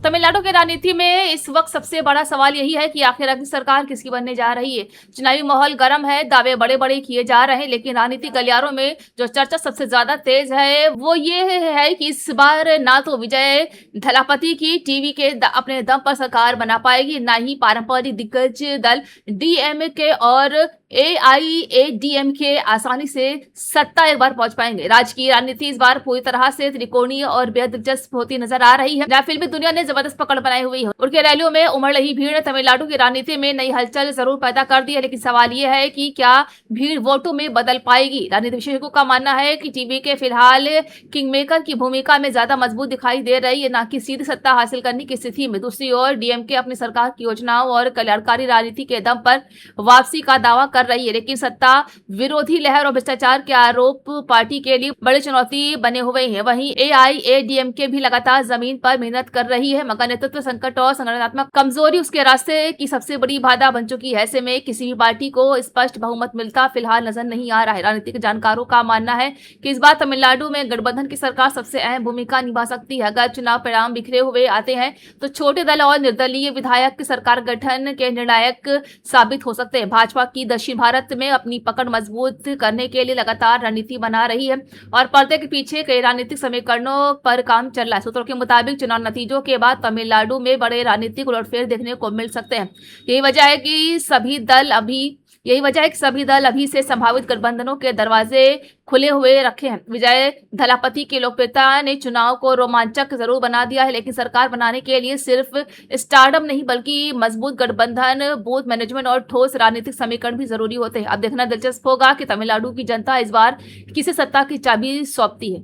तमिलनाडु की राजनीति में इस वक्त सबसे बड़ा सवाल यही है कि आखिर अगली सरकार किसकी बनने जा रही है। चुनावी माहौल गर्म है, दावे बड़े बड़े किए जा रहे हैं, लेकिन राजनीतिक गलियारों में जो चर्चा सबसे ज्यादा तेज है वो ये है कि इस बार ना तो विजय थलापति की टीवी के अपने दम पर सरकार बना पाएगी, ना ही पारंपरिक दिग्गज दल डीएमके और एआईएडीएमके आसानी से सत्ता एक बार पहुंच पाएंगे। राज्य की राजनीति इस बार पूरी तरह से त्रिकोणीय और बेहद दिलचस्प होती नजर आ रही है, जहां फिल्मी दुनिया ने जबरदस्त पकड़ बनाई हुई है। उनके रैलियों में उमड़ रही भीड़ ने तमिलनाडु की राजनीति में नई हलचल जरूर पैदा कर दी है, लेकिन सवाल यह है कि क्या भीड़ वोटों में बदल पाएगी। राजनीति विशेषज्ञों का मानना है कि टीवी के फिलहाल किंगमेकर की भूमिका में ज्यादा मजबूत दिखाई दे रही है, न कि सीधी सत्ता हासिल करने की स्थिति में। दूसरी ओर डीएमके अपनी सरकार की योजनाओं और कल्याणकारी राजनीति के दम पर वापसी का दावा कर रही है, लेकिन सत्ता विरोधी लहर और भ्रष्टाचार के आरोप पार्टी के लिए बड़ी चुनौती बने हुए हैं। वहीं एआईएडीएमके भी लगातार जमीन पर मेहनत कर रही है, मगर नेतृत्व संकट और संगठनात्मक कमजोरी उसके रास्ते की सबसे बड़ी बाधा बन चुकी है। ऐसे में किसी भी पार्टी को स्पष्ट बहुमत मिलता फिलहाल नजर नहीं आ रहा है। राजनीतिक जानकारों का मानना है कि इस बार तमिलनाडु में गठबंधन की सरकार सबसे अहम भूमिका निभा सकती है। अगर चुनाव परिणाम बिखरे हुए आते हैं तो छोटे दल और निर्दलीय विधायक सरकार गठन के निर्णायक साबित हो सकते हैं। भाजपा की दक्षिण भारत में अपनी पकड़ मजबूत करने के लिए लगातार रणनीति बना रही है और पर्दे के पीछे कई राजनीतिक समीकरणों पर काम चल रहा है। सूत्रों के मुताबिक चुनाव नतीजों के बाद तमिलनाडु में बड़े राजनीतिक उलटफेर देखने को मिल सकते हैं। यही वजह है कि सभी दल अभी से संभावित गठबंधनों के दरवाजे खुले हुए रखे हैं। विजय थलापति की लोकप्रियता ने चुनाव को रोमांचक जरूर बना दिया है, लेकिन सरकार बनाने के लिए सिर्फ स्टारडम नहीं बल्कि मजबूत गठबंधन, बूथ मैनेजमेंट और ठोस राजनीतिक समीकरण भी जरूरी होते हैं। अब देखना दिलचस्प होगा कि तमिलनाडु की जनता इस बार किसे सत्ता की चाबी सौंपती है।